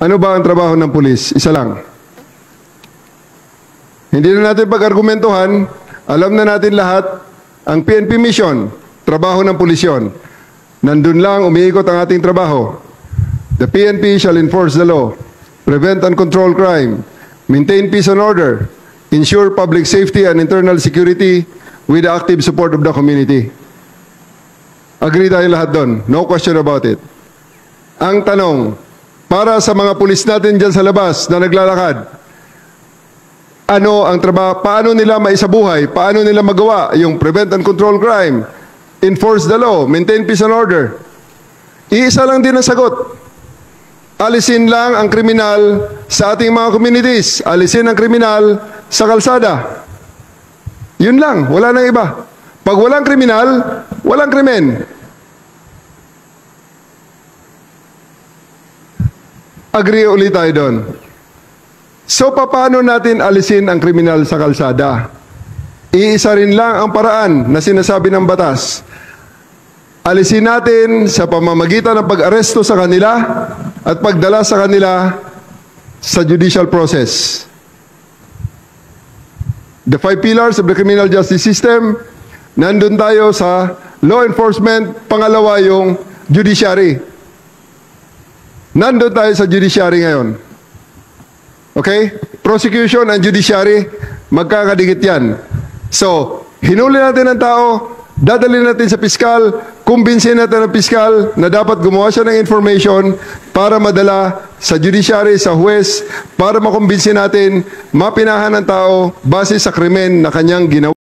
Ano ba ang trabaho ng pulis? Isa lang. Hindi na natin pag-argumentuhan. Alam na natin lahat, ang PNP mission, trabaho ng pulis yun. Nandun lang, umiikot ang ating trabaho. The PNP shall enforce the law, prevent and control crime, maintain peace and order, ensure public safety and internal security with the active support of the community. Agree tayo lahat doon. No question about it. Ang tanong, para sa mga pulis natin dyan sa labas na naglalakad, ano ang trabaho, paano nila maisabuhay, paano nila magawa yung prevent and control crime, enforce the law, maintain peace and order? Iisa lang din ang sagot. Alisin lang ang kriminal sa ating mga communities. Alisin ang kriminal sa kalsada. Yun lang, wala nang iba. Pag walang kriminal, walang krimen. Agree ulit tayo doon. So, paano natin alisin ang kriminal sa kalsada? Iisa rin lang ang paraan na sinasabi ng batas. Alisin natin sa pamamagitan ng pag-aresto sa kanila at pagdala sa kanila sa judicial process. The 5 pillars of the criminal justice system, nandun tayo sa law enforcement, pangalawa yung judiciary. Nandun tayo sa judiciary ngayon. Okay? Prosecution and judiciary, magkakadikit yan. So, hinuli natin ang tao, dadalhin natin sa piskal, kumbinsin natin ang piskal na dapat gumawa siya ng information para madala sa judiciary, sa huwes, para makumbinsin natin, mapinahan ng tao base sa krimen na kanyang ginawa.